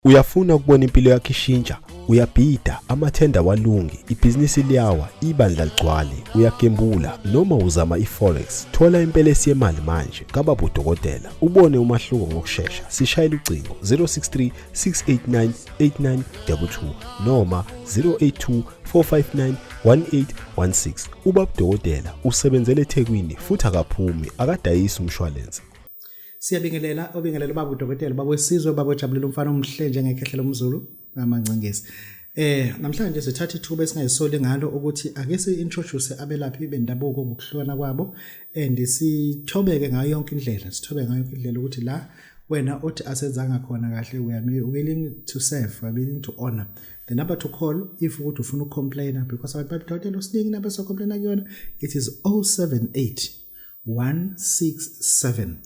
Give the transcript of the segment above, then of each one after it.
Uyafuna ukubona impilo yakho ishintsha, uyabhida, amathenda walungi, ibhizinisi liyawa, ibandla ligcwale, uyagembula noma uzama iforex. Thola impelesi yemali manje kababa udokotela. Ubone umahluko ngokusheshsha. Sishayela ucingo 063 689 8922 noma 082 459 1816. Ubaba udokotela usebenzele eThekwini futhi akaphumi, akadayisi umshwalense. Siyabingelela baba udokotela baba wesizwe baba ojabulile umfana omhle njengekhehlela umZulu ngamancengezi. Namhlanje sithatha ithuba esingayisoli ngalo ukuthi ake si-introduce abelaphi bendabuko ngokuhlona kwabo and sithobeke ngayo yonke indlela, ukuthi la wena othi asenzanga khona kahle, we are willing to serve, we are willing to honor. The number to call if ukuthi ufuna ucomplain, because abantu badokotela usiningi number so complain kuyona, it is 078 167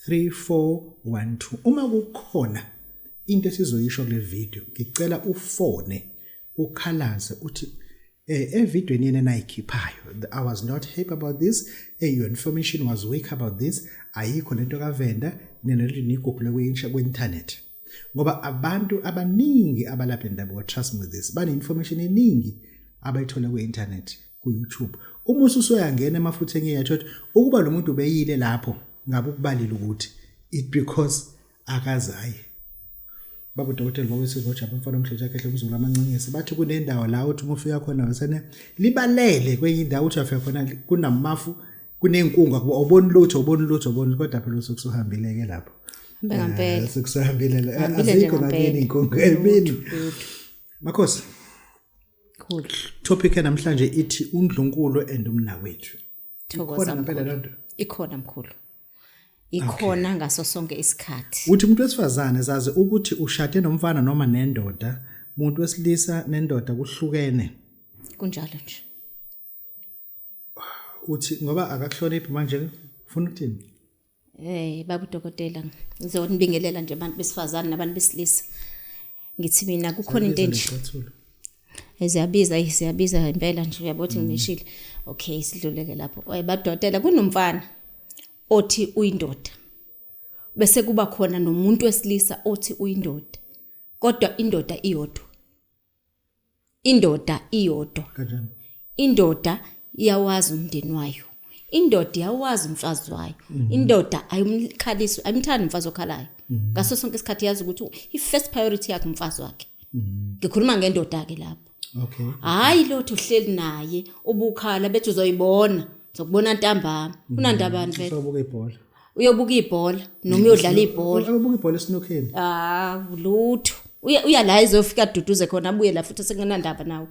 3412. Uma kukhona into esizoyisho kule video, ngicela ufone ukhalaze uthi evidweni yena nayikhiphayo, I was not happy about this, your information was weak about this, ayikho lento kavenda neneli nigoogle kwi-internet. Ngoba abantu abaningi abalapha indaba, trust me with this, bane information eningi abayithola kwi-internet, ku-YouTube. Uma ususuyangena emafutheni yethu ukuba lo muntu ubeyile lapho, ngabe ukubalile ukuthi it because akazayi. Baba udokotela bawesizwe ojaba umfana omhlanje akahle umZulu amancengezi bathi kunendawo la uthi uma ufika khona wesene libalele kwenye indawo uthi afika khona kunamafu kunenkunga awuboni lutho kodwa phela usukuhambile ke lapho ngempela sekuhambile azikho ngabeni inkunga emini makhosi cool. Topic namhlanje ithi undlunkulu and umnawethu. Thokoza ngempela lonto ikhona mkhulu. Ikhona ngaso sonke isikhathi. Uthi umuntu wesifazane zazi ukuthi ushade nomfana noma nendoda, umuntu wesilisa nendoda kuhlukene. Kunjalo nje. Uthi ngoba akakuhloniphi manje ufuna ukuthini? Baba udokotela ngizonibingelela nje abantu besifazane nabantu besilisa. Ngithi mina kukhona into enje. Siyabiza impela nje uyabothi ngimeshile. Okay, sidluleke lapho. Baba udokotela kunomfana othi uyindoda, bese kuba khona nomuntu wesilisa othi uyindoda, kodwa indoda iyodwa. Kanjani? Indoda iyawazi umndeni wayo, indoda iyawazi umfazi wayo, indoda ayimkhalisi, ayimthandi umfazi okhalayo. Ngaso sonke isikhathi yazi ukuthi i-first priority yakhe umfazi wakhe. Ngikhuluma ngendoda ke lapho. Okay. Hayi lotho uhleli naye ubukhala bethi uzoyibona, uzokubona ntambama. Unandabani vele? Uzobuka ibhola. Uyobuka ibhola noma uyodlala ibhola. Uyobuka ibhola esinokheni. Lutho. Uya la izofika duduze khona abuye la futhi sekunandaba nawe.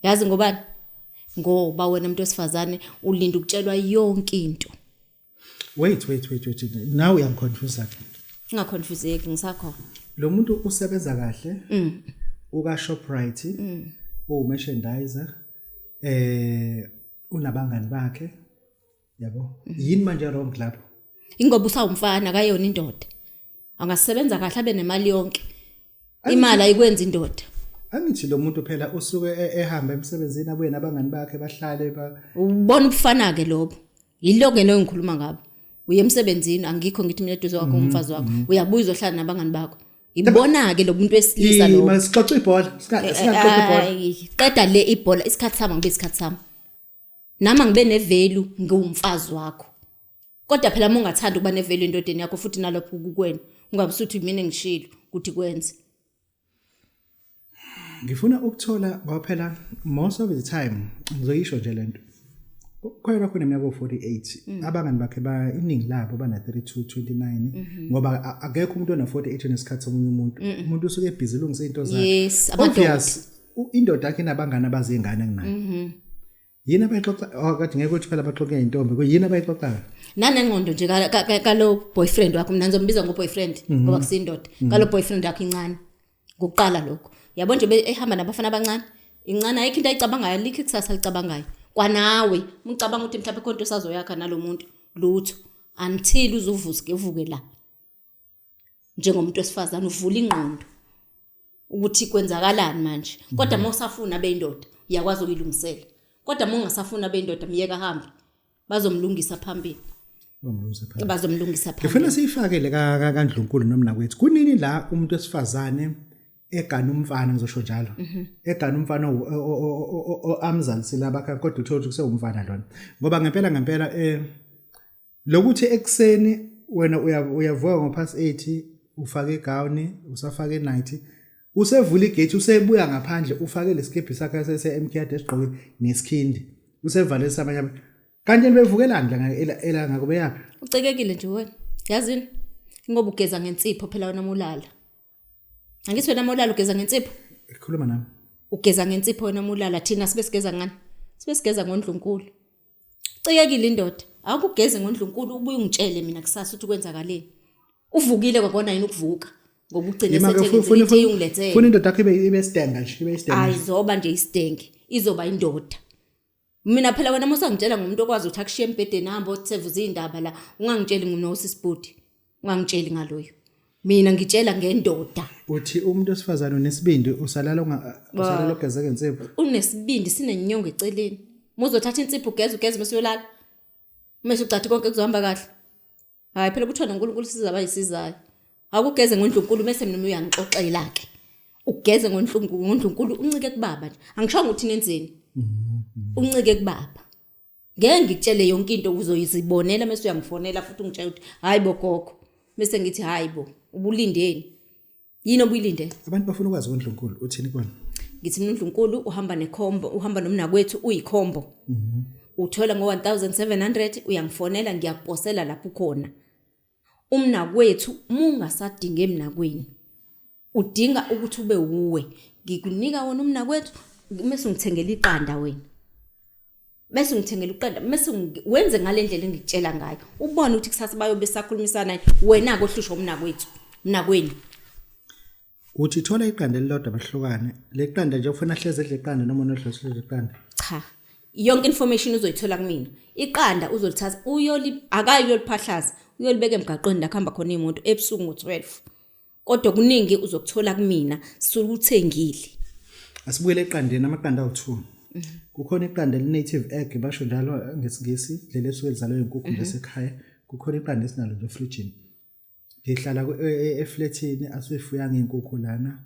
Yazi ngobani? Ngoba wena umuntu wesifazane ulinda ukutshelwa yonke into. Wait. Now I am confused. Ungaconfuseki ngisakho. Lo muntu usebenza kahle. Uka Shoprite. Merchandiser. Unabangani bakhe. Yabo. Yini manje wrong lapho? Ingoba usawumfana akayona indoda. Angasebenza kahle abe nemali yonke. Imali ayikwenza indoda. Angithi lo muntu phela usuke ehamba emsebenzini abuye nabangani bakhe bahlale ubona ubufana ke lobo. Yilo ke ngikhuluma ngabo. Uye emsebenzini angikho ngithi mina eduze wakho umfazi wakho. Uyabuya uzohlala nabangani bakho. Ibona ke lo muntu wesilisa lo. Masixoxe ibhola. Singaxoxe ibhola. Qeda le ibhola isikhathi sami ngibe isikhathi sami. Nama ngibe nevalue ngumfazi wakho. Kodwa phela ungathanda ukuba nevalue endodeni yakho futhi nalapho kukwena. Ungabisuthi mina ngishilo ukuthi kwenze. Ngifuna ukuthola ngoba phela most of the time ngizoyisho nje lento. Khona kuneminyaka 48 abangani bakhe iningi labo bana 32 29 ngoba akekho umuntu ona 48 nesikhathi somunye umuntu usuke ebhizi lungisa into zakhe. Yes, amadoda. Indoda yakhe nabangani abazingane kunayo. Yini abayixoxa akade ngeke ukuthi phela baxoxe intombi kuyini abayixoxayo? Nanengqondo nje kalo boyfriend wakho mina ngizombiza ngoboyfriend ngoba kusindoda. Kalo boyfriend yakhe incane. Ngokuqala lokho. Yabo nje ehamba nabafana abancane. Incane ayikho into ayicabangayo, likho ikusasa licabangayo. Kwanawe ucabanga ukuthi mhlawumbe konke sazoyakha nalomuntu lutho until uvuke la. Njengomuntu wesifazane uvula ingqondo ukuthi kwenzakalani manje. Kodwa uma usafuna beyindoda uyakwazi ukuyilungisela. Kodwa uma ungasafuna beyindoda miyeka hambe bazomlungisa phambili. omlungisa phakathi bazomlungisa ngifuna phambili. siyifakele kaNdlunkulu nomna kwethu kunini la umuntu wesifazane egana umfana ngizosho njalo egana umfana amzalisile abakha kodwa uthola ukuthi kusewumfana lona ngoba ngempela lokuthi ekseni wena uyavuka ngopast 8 ufake igawuni usafake night usevula igate usebuya ngaphandle ufake lesikephi sakhe sese-MKD esigqoke nesikhindi usevale samanye kanti bevukelani la elanga kube yaphi Ucekekile nje wena. Yazini? Ngoba ugeza ngensipho phela wena mulala. Angithi wena mulala ugeza ngensipho? ekhuluma nami Ugeza ngensipho wena mulala thina sibe sigeza ngani? Sibe sigeza ngoNdlunkulu. Ucekekile indoda. Akugeze ngoNdlunkulu ubuye ungitshele mina kusasa ukuthi kwenzakaleni. Uvukile kwakona yini ukuvuka? Ngoba ugcine sethe ungilethele. Funa indoda yakho ibe stenga nje ibe stenga. Ayizoba nje istenge. Izoba indoda. Mina phela wena mosangitshela ngomuntu okwazi ukuthi akushiye embedeni hamba osevuza indaba la ungangitsheli ngunosisibudi ungangitsheli ngaloyo mina ngitshela ngendoda Uthi umuntu wesifazane onesibindi usalala ugeze ngensipho unesibindi sinenyongo eceleni muzothatha insipho ugeze bese uyolala mase ucathi konke kuzohamba kahle hayi phela kuthona uNkulunkulu sizaba yisizayo akugeze ngoNdlunkulu bese mina uyangixoxela ke ugeze ngoNdlunkulu uncike kubaba nje angishongo ukuthi nenzeni uncike kubaba ngeke ngikutshele yonke into uzoyizibonela mase uyangifonela futhi ungitshela ukuthi hayibo gogo bese ngithi hayibo ubulindeni yini obuyilindele abantu bafuna ukwazi ngoNdlunkulu uthini kona ngithi uNdlunkulu uhamba nekhombo uhamba nomna kwethu uyikhombo uthola ngo1700 uyangifonela ngiyakuposela lapho khona umna kwethu mungasadinge emnakweni udinga ukuthi ube uwe ngikunika wona umna kwethu mase ungithengela iqanda wena bese ngithengela iqanda mase wenze ngalendlela engikutshela ngayo ubone ukuthi kusasa bayobe sakhulumisana wena kohlusho umna kwethu mina kweni uthi thola iqanda elilodwa bahlukane leqanda nje ufuna hleze leqanda noma nohlose leqanda cha yonke information uzoyithola kumina iqanda uzolithatha akayoliphahlaza uyolibeka emgaqweni la khamba khona imoto ebusuku ngo12 kodwa kuningi uzokuthola kumina sukuthengile asibuyele eqandeni amaqanda awu2 kukhona iqanda native egg basho njalo ngesingisi leli esuke lizalwe inkukhu nje sekhaya kukhona iqanda esinalo nje fridge ngihlala eflatini asifuya ngeenkukhu lana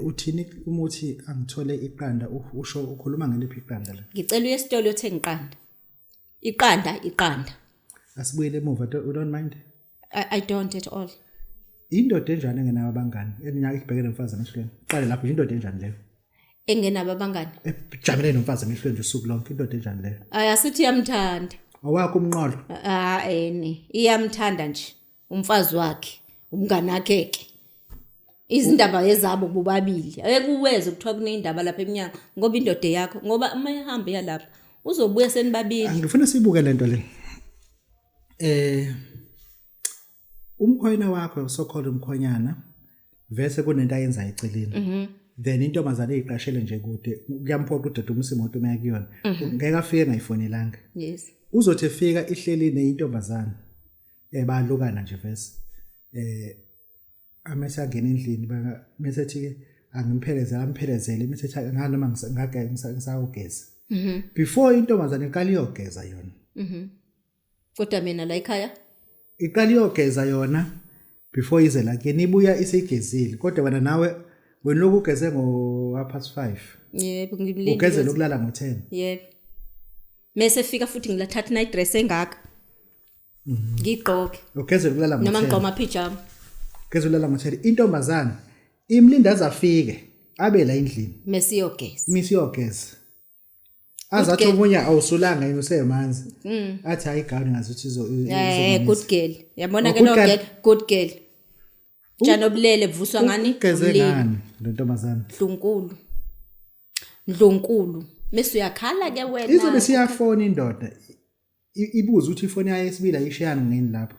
uthini umuthi angithole iqanda usho ukhuluma ngeliphi iqanda la ngicela uyesitolo uthenga iqanda asibuyele emuva you don't mind I don't at all indoda enjani engenayo abangani eninyaka ibhekele umfazi emehlweni qale lapho indoda enjani leyo engenabo abangani ejabulele nomfazi emehlweni nje usuku lonke indoda enjani leyo ayasithi iyamthanda awakho umnqolo iyamthanda nje umfazi wakhe umngane wakhe ke izindaba ezabo bobabili ayekuweze ukuthiwa kunendaba lapha eminyango ngoba indoda yakho ngoba uma ihamba yalapha uzobuya senibabili ngifuna sibuke lento le umkhwena wakho so-called umkhonyana vese kunento ayenza eceleni then intombazane eyiqashele nje kude kuyamphoqa udedumisa imoto uma yakuyona ngeke afike ngayifonelanga yes uzothi efika ihleli neintombazane bayalukana nje vese amese angena endlini mesethi ke amphelezele mesethi nganoma ngisawugeza before intombazane iqala iyogeza yona kodwa mina la ekhaya iqala iyogeza yona before ize la ke nibuya isegezile kodwa wena nawe wena lokugeze ngo5:30 yebo ngimlindi ugeze lokulala ngo10 yebo mase fika futhi ngilathatha night dress engaka ngigqoke ugeze lokulala ngo10 noma ngigqoma pijama ugeze lokulala ngo10 intombazane imlinda azafike abe la endlini mesiyogeza azathi omunye awusulanga yini usemanzi athi hayi gawuni ngazuthi izo good girl yabona ke no good girl jana obulele buvuswa ngani ngani lentombazane Ndlunkulu mase uyakhala ke wena izobe siyafona indoda ibuza ukuthi ifoni yayo esibili ayishayana ngini lapho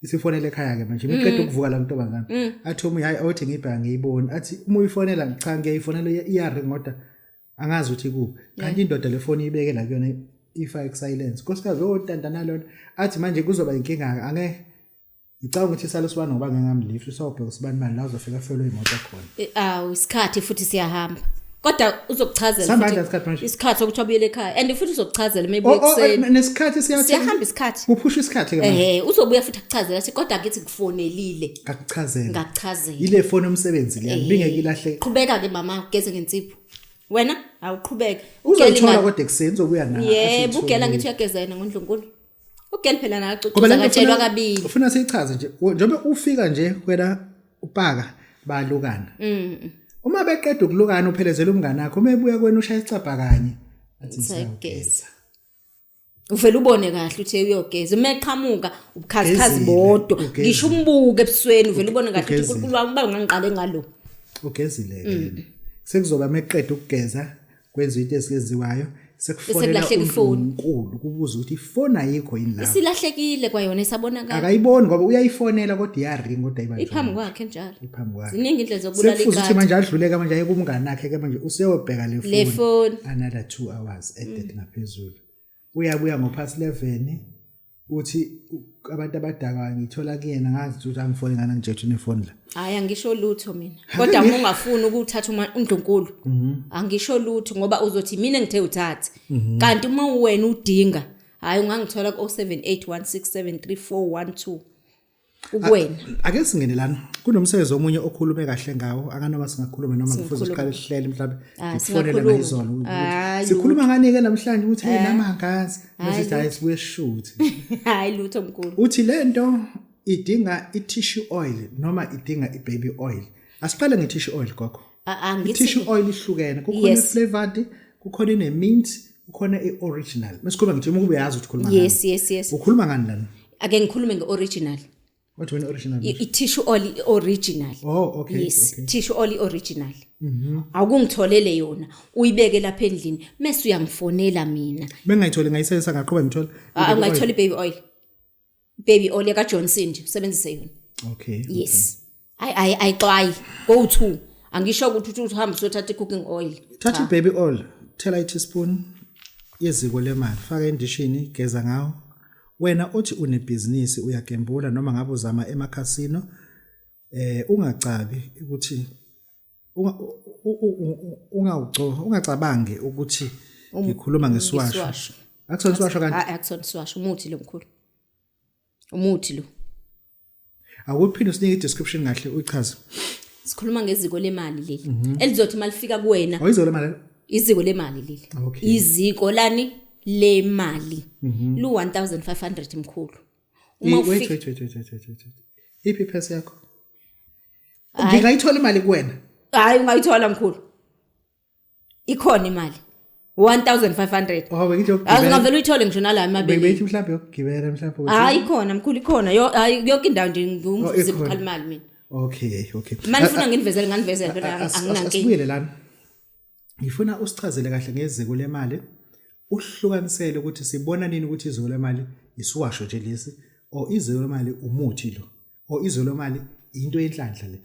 isifonele ekhaya ke manje iqeda ukuvuka la ntombazane athi uma hayi awuthi ngibheka ngiyibona athi uma uyifonela cha ngiyayifonela iyarring ngoda angazi ukuthi kuphi kanti indoda le phone ibeke la kuyona ifake silence nkosikazi otanda nalona athi manje kuzoba inkinga angeke ngicabanga ukuthi isalo sibani ngoba ngingamlift usawubheka sibani manje la uzofika felwe imoto khona isikhathi futhi siyahamba Kodwa uzokuchazela Sihamba kanjani isikhathi manje? isikhathi sokuthi abuyele ekhaya and futhi uzokuchazela maybe ekseni. Nesikhathi Siyahamba isikhathi. Kuphusha isikhathi ke manje. Uzobuya futhi akuchazela athi kodwa akithi kufonelile. Akuchazela. Ngakuchazela. Ile phone umsebenzi liyani bingeke ilahle. Qhubeka ke mama ugeze ngensipho. Wena awuqhubeke. Uzothola kodwa ekseni uzobuya nawe. Yebo ugela ngithi uyagezena ngoNdlunkulu. Ugela phela naye ucucuza katshelwa kabili. Ufuna sichaze nje njengoba ufika nje wena upaka balukana. Uma beqeda ukulukana uphelezela umngane wakho mebuya kwena ushaya icapha kanye athi sayageza. Uvela ubone kahle uthi uyogeza uma eqhamuka ubukhazikhazi bodo ngisho umbuke ebusweni uvela ubone kahle ukuthi uNkulunkulu wami bangiqale ngalo. Ugezile. Sekuzoba meqeda ukugeza kwenza into esikenziwayo sekufonela uNkulunkulu kubuza ukuthi ifona ayikho yini la. Isilahlekile kwayona isabonakala. Akayiboni ngoba uyayifonela kodwa iyaringa kodwa ayibanjwa. Iphambi kwakhe njalo. Iphambi kwakhe. Ziningi indlela zokubulala ikati. Sekufuthi manje adluleka manje aye kumngane wakhe ke manje useyobheka le phone another 2 hours at ngaphezulu. Uyabuya ngopasi 11 uthi abantu abadaka ngithola kuyena ngazi ukuthi angifone ngana ngijethe nefone la. Hayi angisho lutho mina. Kodwa uma ungafuni ukuthatha uNdlunkulu angisho lutho ngoba uzothi mina ngithe uthathe. Kanti uma wena udinga hayi ungangithola ku 0781673412. Ukwena. Ake singene lana. Kunomsebenzi omunye okhulume kahle ngawo akanoma singakhuluma noma ngifuza siqale sihlele mhlawumbe ngifonela ngizolo. Sikhuluma ngani ke namhlanje ukuthi hey namangazi manje hayi sibuye sishuthi. Hayi lutho mkhulu. Uthi lento idinga i-tissue oil noma idinga i-baby oil. Asiqale nge-tissue oil gogo. I-tissue oil ihlukene kukhona flavored kukhona ine-mint kukhona i-original. Masikhuluma ngithi uma uyazi ukuthi ukhuluma ngani. Yes. Ukhuluma ngani lana? Ake ngikhulume nge-original. What do you mean original? I-tissue oil original. Oh, okay. Yes, okay. Tissue oil original. Awukungitholele yona. Uyibeke lapha endlini. Mase uyangifonela mina. Bengayitholi ngayisebenzisa ngaqhubeka ngithola. Angayitholi baby oil. Baby oil ya Johnson nje usebenzise yona. Okay. Yes. Ayixwayi. Go to. Angisho ukuthi uhambe usothatha i-cooking oil. Thatha baby oil. Thela i-teaspoon yeziko lemali. Faka endishini geza ngawo. Wena uthi unebusiness uyagembula noma ngabe uzama emakhasino ungacabi ukuthi ungacabange ukuthi ngikhuluma ngesiwasho. Akusona isiwasho kanti? Akusona isiwasho umuthi lo mkhulu. Umuthi lo. Akuphinde usinike i-description kahle uyichaze. Sikhuluma ngeziko lemali leli. Elizothi malifika kuwena. Oyiziko lemali? Iziko lemali leli. Okay. Iziko lani lemali. Lu 1500 mkhulu. Wait. Iphi phese yakho? Ngingayithola imali kuwena. Hayi ungayithola mkhulu. Ikhona imali. 1500. Oh bengithi yokugibela. Azingavela uyithole ngisho nala imabili. Bengithi mhlawumbe yokugibela mhlawumbe. Hayi ikhona mkhulu ikhona. Hayi yonke indawo nje ngumvuzi ukhala imali mina. Okay. Manje ufuna nginivezele phela anginankinga. Asibuyele lana. Ngifuna usichazele kahle ngeziko lemali. Uhlukanisele ukuthi sibona nini ukuthi iziko lemali isiwasho nje lesi o iziko lemali umuthi lo o iziko lemali into enhlanhla le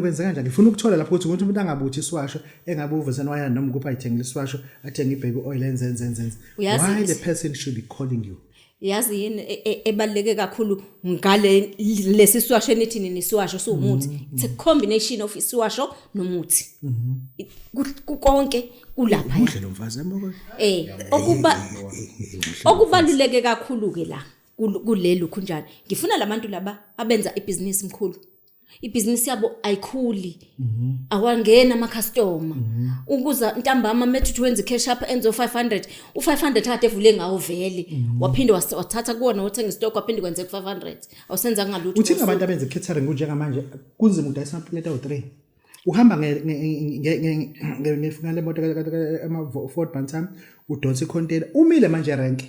kwenza kanjani ngifuna ukuthola lapho ukuthi umuntu angabuthi isiwasho engabe uvesana waya noma kupha ayithengile isiwasho athenga ibaby oil enze why the person should be calling you yazi yini ebaleke kakhulu ngale lesi siwasho enithini nisiwasho soumuthi it's a combination of isiwasho nomuthi konke kulapha udle lo mfazi emboko okubaluleke kakhulu ke la kulelo kunjani ngifuna labantu laba abenza ibusiness mkhulu ibusiness yabo ayikhuli awangena ama customer ukuza ntambama methu wenza cash up enzo 500 u500 kade evule ngawo vele waphinde wathatha kuona uthenga istock waphinde kwenze 500 awusenza ngalutho uthi abantu abenza catering njengamanje kunzima ukudayisa plate awu3 uhamba ngefika le moto ama Ford Bantam udonsa icontainer umile manje rank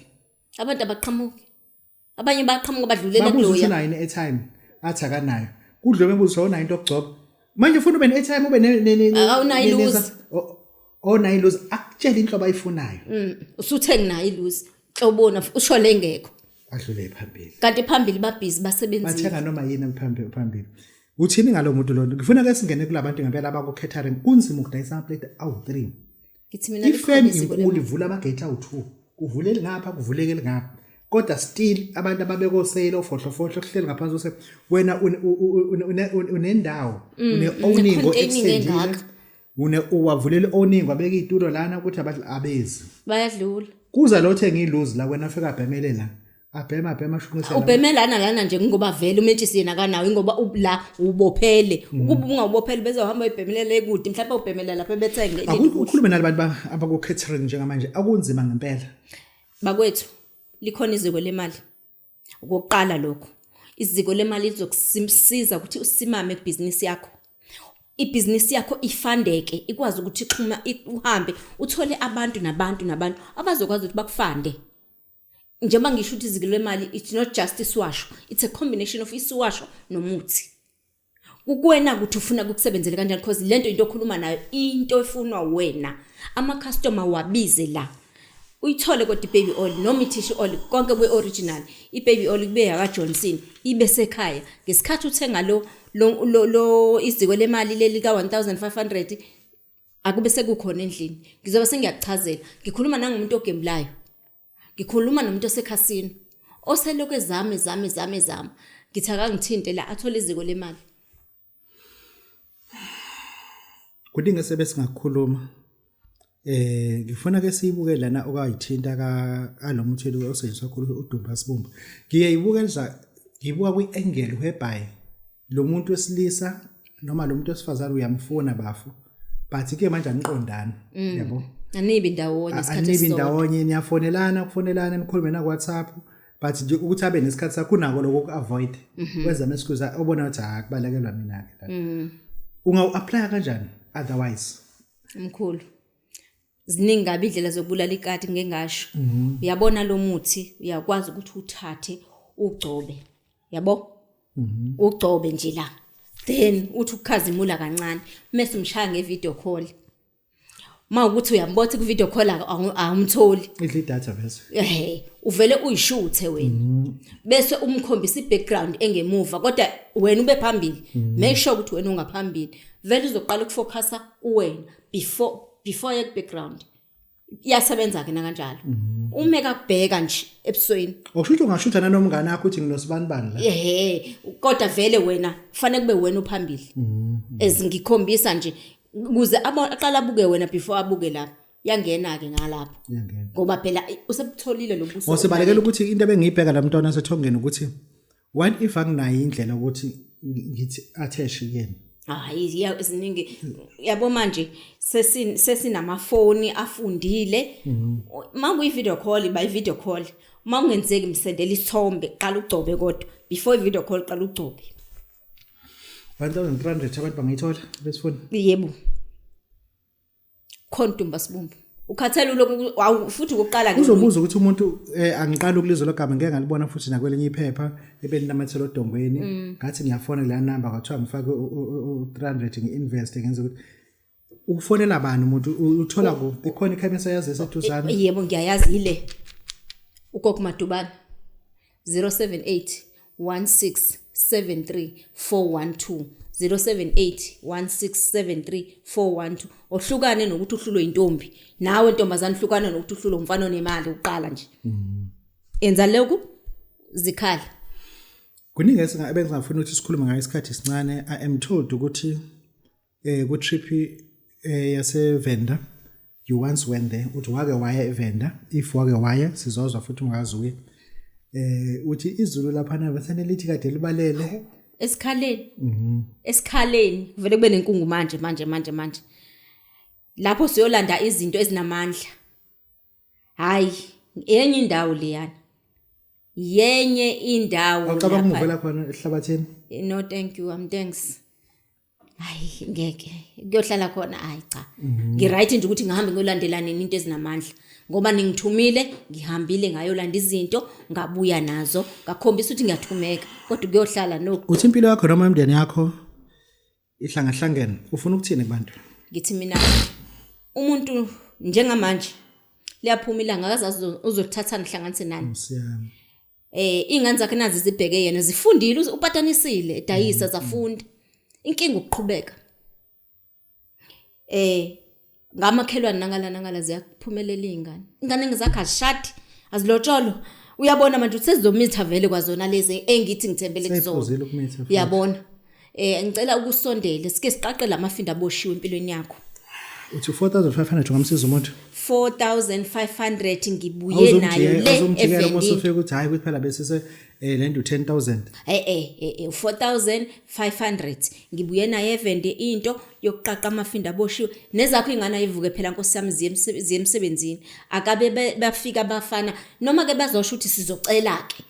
abantu abaqhamuki abanye baqhamuka badlulela kuloya kuloya babuza une airtime athi akanayo kudlwe bebuza wona into okugcoba manje ufuna ube ne-airtime ube ne awunayo iluzi onayo iluzi akutshela inhlobo ayifunayo usuthengi nayo iluzi hlobona ushole ngekho adlule phambili kanti phambili babhizi basebenzile bathenga noma yini phambili uthini ngalomuntu lo ngifuna ke singene kulabantu ngempela abako catering kunzima ukudayisa plate awu3 ngithi mina ifem inkulu ivula amagate awu2 kuvulele ngapha kuvulekele ngapha kodwa still abantu ababeko sale ofohlo kuhleli ngaphansi use wena unendawo une-owning extendile uwavulela oningi wabeka itulo lana ukuthi abezi bayadlula kuza lo thenga iluzi la wena afika abhemele la abhema shunqisela ubhemelana lana nje ngoba vele umentshisi yena kanawo ngoba la ubophele ukuba ungabophele bezohamba ibhemelele ekude mhlawumbe ubhemela lapha bethenge ukukhuluma nalabantu abaku catering njengamanje akunzima ngempela bakwethu likhona iziko lemali ukuqala lokho iziko lemali lizokusiza ukuthi usimame kubhizinisi yakho ibhizinisi yakho ifandeke ikwazi ukuthi xhuma uhambe uthole abantu abazokwazi ukuthi bakufande njengoba ngisho ukuthi iziko lemali it's not just isiwasho it's a combination of isiwasho nomuthi kukwena ukuthi ufuna ukusebenzela kanjani because lento into okhuluma nayo into efunwa wena ama customer wabize la uyithole kodwa ibaby oil noma itissue oil konke kwe original ibaby oil kube yaka Johnson ibe sekhaya ngesikhathi uthenga lo iziko lemali leli ka 1500 akube sekukhona endlini ngizoba sengiyakuchazela ngikhuluma nangomuntu ogembulayo ngikhuluma nomuntu osekhasini oseloko ezame ngithi akangithinte la athole iziko lemali kudinga sebesingakhuluma ngifuna ke siyibuke lana okayithinta ka lo muthelo osetshenziswa kakhulu uDumba Sibumba ngiyibuka kwi-angle whereby lo muntu wesilisa noma lo muntu wesifazane uyamfuna bafu but ke manje aniqondana yabo anibi ndawonye isikhathi anibi ndawonye niyafonelana nikhulume na WhatsApp but nje ukuthi abe nesikhathi sakho kunako lokho avoid wenza mesikuza obona ukuthi akubalekelwa mina ke la unga-apply kanjani otherwise mkhulu ziningi kabi indlela zokubulala ikati ngengasho uyabona lo muthi uyakwazi ukuthi uthathe ugcobe yabo ugcobe nje la then uthi ukukhazimula kancane mase umshaya ngevideo call mawukuthi uyambotha ku video call awumtholi idla data bese uvele uyishuthe wena bese umkhombisa ibackground engemuva kodwa wena ube phambili make sure ukuthi wena ungaphambili vele uzoqala ukufocusa kuwena before your background iyasebenza ke na kanjalo uma ekubheka nje ebusweni okusho ungashutha nanomngane akho uthi nginosibani la kodwa vele wena kufanele kube wena uphambili ezingikhombisa nje ukuze aqala abuke wena before abuke lapha yangena ke ngalapho ngoba phela usebutholile lo buso usebalekela ukuthi into ebengiyibheka la mntwana asethongeni ukuthi what if anginayo indlela ukuthi ngithi attach yena hayi iziningi yabo manje sesinamafoni afundile mangu i-video call by video call mawungenzeki msendela isithombe qala ugcobe kodwa before i-video call qala ugcobe 1300 abantu bangayithola besifoni yebo Khontumba Sibumba ukhathela lokhu futhi ukuqala ke uzobuza ukuthi umuntu angiqala ukulizo logama ngeke ngalibona futhi nakwelenye iphepha ebelinamathelo odongweni ngathi ngiyafona la number kwathiwa ngifake u300 ngi-invest ngenza ukuthi ukufonela bani umuntu uthola kuphi ikhona ikhemisa yazi eseduzana yebo ngiyayazi ile ugogo Madubane 078 1673 412 0781673 ohlukane nokuthi uhlulwe intombi nawe ntombazana hlukana nokuthi uhlulwe umfana onemali uqala nje enza lokho zikhala kuningi ebengingafuna ukuthi sikhulume ngayo isikhathi esincane I am told ukuthi ku trip yase vendor you once went there uthi wake waya evenda if wake waya sizozwa futhi ungazuye uthi izulu lapha na bese lithi kade libalele esikhaleni vele kube nenkungu manje lapho siyolanda izinto ezinamandla hayi yenye indawo leyana yenye indawo awucabanga ukuvela khona ehlabatheni no thank you thanks hayi ngeke kuyohlala khona hayi cha ngiright nje ukuthi ngihambe ngolandelana into ezinamandla ngoba ningithumile ngihambile ngayolanda izinto ngabuya nazo ngakhombisa ukuthi ngiyathumeka kodwa kuyohlala nokho uthi impilo yakho noma imndeni yakho ihlangahlangene ufuna ukuthini kubantu ngithi mina umuntu njengamanje liyaphuma ilanga akazazi uzothatha ngihlanganise nani siyami ingane zakhe nazi zibheke yena zifundile upatanisile edayisa zafunda inkinga ukuqhubeka ngamakhelwane nangala ziyaphumelela ingane ngizakhe azishadi azilotsholo uyabona manje usezizomitha vele kwazona lezi engithi ngithembele kuzona uyabona ngicela ukusondela sike siqaqe lamafinda aboshiwe empilweni yakho uthi 4500 ngamsiza umuntu 4500 ngibuye nayo le azomjikela evendini mosofika ukuthi hayi kuphela bese lento 10000 4500 ngibuye nayo evende into yokuqaqa amafinda aboshiwe nezakho ingane ayivuke phela Nkosi yami ziye emsebenzini akabe bafika abafana noma ke bazosho ukuthi sizocela ke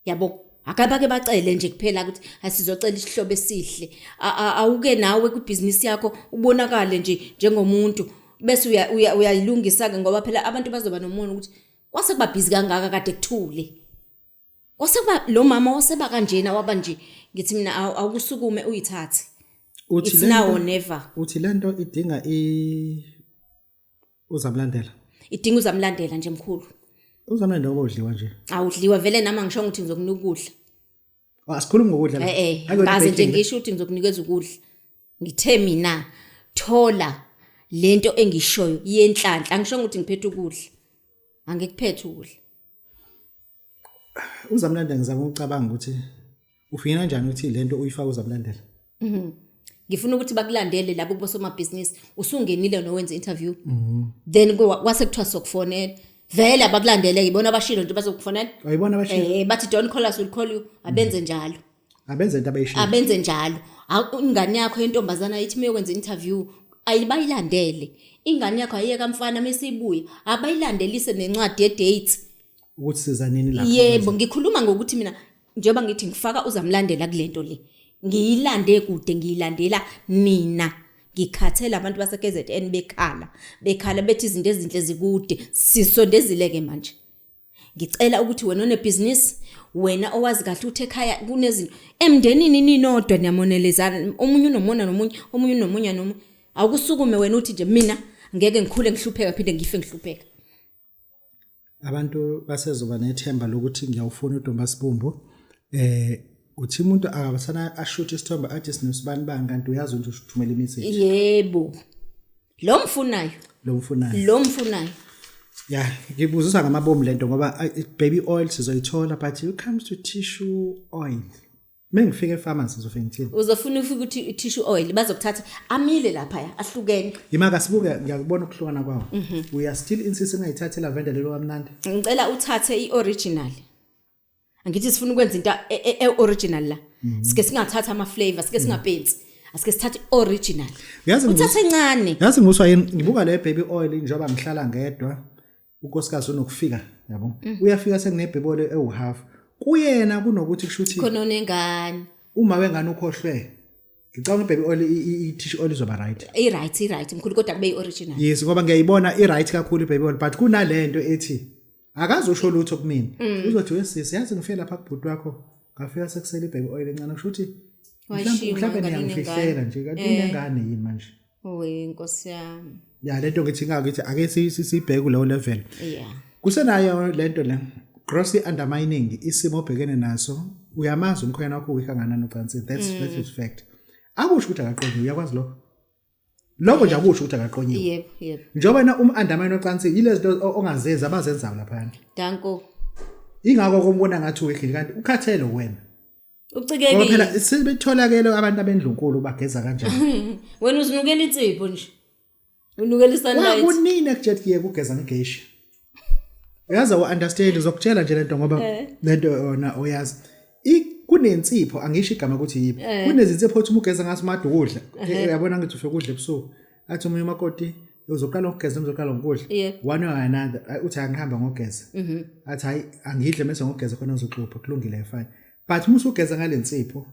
yabo akabake bacele nje kuphela ukuthi asizocela isihlobo esihle awuke nawe kubusiness yakho ubonakale nje njengomuntu bese uyayilungisa ke ngoba phela abantu bazoba nomono ukuthi kwase kuba busy kangaka kade kuthule kwase kuba lo mama waseba kanjena waba nje ngithi mina awukusukume uyithathe it's now or never uthi lento idinga uzamlandela idinga uzamlandela nje mkhulu uzamlandela ukudliwa nje awudliwa vele nama ngisho ukuthi ngizokunika ukudla asikhulumi ngokudla ngaze nje ngisho ukuthi ngizokunikeza ukudla ngithe mina thola lento engishoyo yenhlanhla angisho ukuthi ngiphethe ukudla angikuphethe ukudla uzamlandela ngizama ukucabanga ukuthi ufina kanjani ukuthi lento uyifaka uzamlandela ngifuna ukuthi bakulandele labo bosomabhizinisi usungenile nowenza interview then kwase kuthiwa sokufonela vele abakulandele ngibona abashilo nje bazokufonela ayibona abashilo bathi don't call us, we'll call you abenze njalo abenze into abayishilo abenze njalo ingane yakho yentombazana yithi meyokwenza interview ayibayilandele ingane yakho ayeka mfana mesibuya abayilandelise nencwadi ye-date ukuthi sizanini lapho yebo ngikhuluma ngokuthi mina njengoba ngithi ngifaka uzamlandela kulento le ngiyilande kude ngiyilandela mina ngikhathela abantu base KZN bekhala bethi izinto ezinhle zikude sisondezileke manje ngicela ukuthi wena one business wena owazi kahle ukuthi ekhaya kunezinto emndenini ninodwa niyamonelezana omunye unomona nomunye omunye unomunye nomunye awukusukume wena uthi nje mina ngeke ngikhule ngihlupheka phinde ngife ngihlupheka abantu basezoba nethemba lokuthi ngiyawufuna uDombasibumbu uthi umuntu akabasana ashoot isithombe athi sinosibani bani kanti uyazi ukuthi uthumela imessage yebo lo mfunayo yeah ngibuzisa ngamabomu lento ngoba baby oil sizoyithola but it comes to tissue oil mengifike epharmacy sizofika ngithini uzofuna ukuthi tissue oil bazokuthatha amile lapha ahlukene imaka sibuke ngiyakubona ukuhlukana kwawo we are still insist ngayithathe lavender lelo kamnandi ngicela uthathe ioriginal angithi sifuna ukwenza into eoriginal la sike singathatha ama flavors sike singapensi asike sithathe original uthathe encane yazi nguswa yini ngibuka le baby oil njengoba ngihlala ngedwa unkosikazi unokufika yabo uyafika sekune baby oil ewu-half kuyena kunokuthi kushuthi khona nengane uma wengane ukhohlwe ngicabanga baby oil i-tissue oil izoba right right mkhulu kodwa kube ioriginal yes ngoba ngiyayibona i-right kakhulu baby oil but kunalento ethi akazosho lutho kumina uzothi wesisi yazi ngifike lapha kubhuti wakho ngafika sekusele baby oil encane kushuthi mhlawumbe ngiyangifihlela nje kanti unengane yini manje owe Nkosi yami ya lento ngithi ngakithi ake sibheke kulowo level yeah kusenayo lento le grossly undermining isimo obhekene naso uyamazi umkhwena wakho uyikanganani phansi that's his fact akusho ukuthi akaqondiwe uyakwazi lokho nje akusho ukuthi akaqondiwe yebo njengoba na undermine ocansi yilezi zinto ongazenza abazenzayo lapha danko ingakho kombona ngathi uyikhili kanti ukhathele wena ucikekile ngoba phela sibetholakele abantu abendlunkulu bageza kanjani wena uzinukela insipho nje unukela sunlight kunini kujethi kuye kugeza ngegeshi uyaza u-understand uzokutshela nje lento ngoba lento yona uyazi kunensipho angisho igama ukuthi yipi kunezinsipho othi umugeza ngaso made ukudla uyabona ngithi ufike ukudla ebusuku athi umunye umakoti uzoqala ukugeza uzoqala ngokudla one or another uthi angihamba ngogeza athi hayi angidle mase ngogeza khona uzoxupha kulungile fine but musu ugeza ngalensipho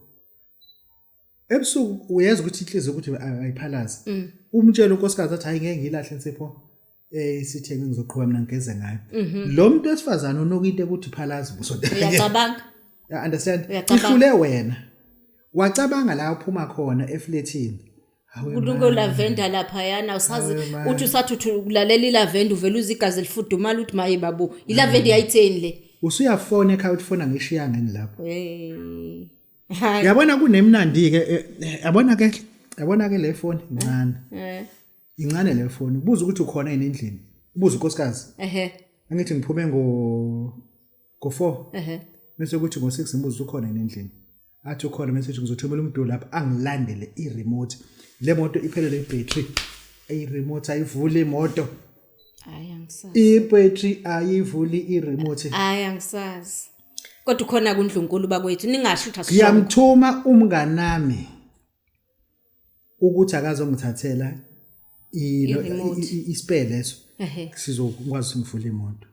ebusuku uyazi ukuthi inhliziyo ukuthi ayiphalazi umtshela unkosikazi athi hayi ngeke ngilahle insipho sithenge ngizoqhubeka mina ngigeze ngayo lo muntu esifazana unokinto ukuthi phalazi busodwa uyacabanga ya understand ihlule wena wacabanga la uphuma khona efletini kulungo lavender lapha yana usazi uthi usathi ukulalela ilavender uvela uzigazi elifudumala uthi maye babo ilavender yayitheni le usuyafona ekhaya uthifona ngishiya ngeni lapho yabona kunemnandi ke yabona ke le phone incane le phone ubuza ukuthi ukhona yini endlini ubuza unkosikazi angithi ngiphume ngo 4 bese ukuthi ngo 6 imbuzo ukhona yini endlini athi ukhona message ngizothumela umuntu lapha angilandele iremote le moto iphelele ibattery i-remote ayivuli imoto, Hayi angisazi. i-battery ayivuli i-remote. Hayi angisazi. Kodwa khona kuNdlunkulu bakwethu ningasho ukuthi asisho. Ngiyamthuma umnganami ukuthi akazongithathela ispare leso. Sizokwazi ngivule imoto.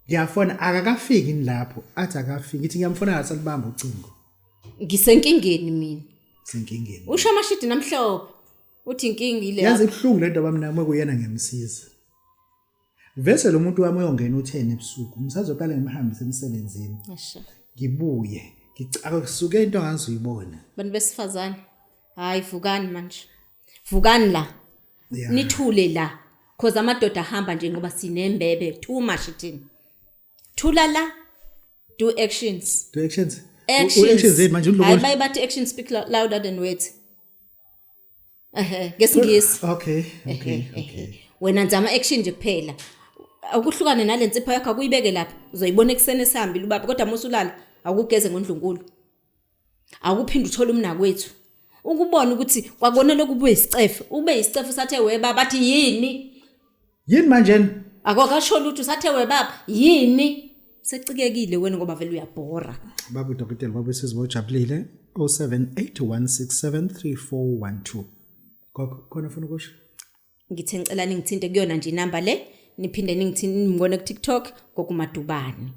Ngiyafona akakafiki lapho, athi akafiki. Ngithi ngiyamfona ngasalibamba ucingo. Ngisenkingeni mina. Senkingeni. Usho amashidi namhlophe. Uthi inkingi ile. Yazi ibhlungu lento bamnami kuyena ngemsiza. Vese lo muntu wami uyongena u10 ebusuku. Ngisazoqala ngimhambise emsebenzini. Asha. Ngibuye. Ngicaka into angazoyibona. Bantu besifazane. Hayi vukani manje. Vukani la. Yeah. Nithule la. Cause amadoda ahamba nje ngoba sinembebe too much thina. Thula la. Do actions. Do actions. Actions manje hayi bayibathi actions speak louder than words. Ngesingisi. Okay. Wena nzama action nje kuphela. Akuhlukane nalensipho yakho akuyibeke lapha. Uzoyibona eksene esihambile ubaba kodwa musulala akugeze ngoNdlunkulu. Akuphinde uthola umna kwethu. Ukubona ukuthi kwakona lokube isicefe, ube isicefe sathe we baba athi yini? Yini manje? Akokasho lutho sathe we baba yini? Secikekile wena ngoba vele uyabhora. Baba Dr. Baba sizibojabulile 0781673412. Khona ufuna ukusho? Ngithe ngicela ningithinte kuyona nje inamba le, niphinde ningithinte ku TikTok kokumadubani.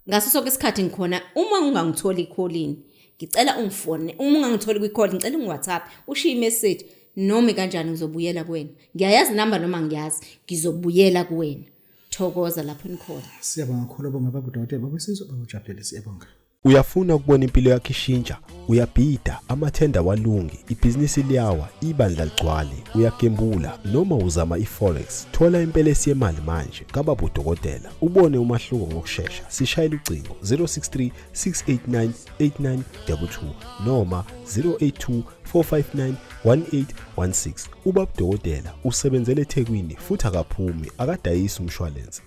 Ngaso sonke isikhathi ngikhona uma ungangitholi i-call-in, ngicela ungifone. Uma ungangitholi kwi-call, ngicela ungi-WhatsApp, ushiye i-message noma kanjani ngizobuyela kuwena. Ngiyayazi namba noma ngiyazi, ngizobuyela kuwena. Thokoza lapho nikhona. Siyabonga kakhulu bonga baba Dr. Baba sizobajabulile siyabonga. Uyafuna ukubona impilo yakho ishintsha, uyabhida, amathenda walungi, ibhizinisi liyawa, ibandla ligcwale, uyagembula noma uzama iforex. Thola impelesi yemali manje kababa udokotela. Ubone umahluko ngokusheshsha. Sishayela ucingo 063 689 8922 noma 082 459 1816. Ubaba udokotela usebenzele eThekwini futhi akaphumi akadayisa umshwalense.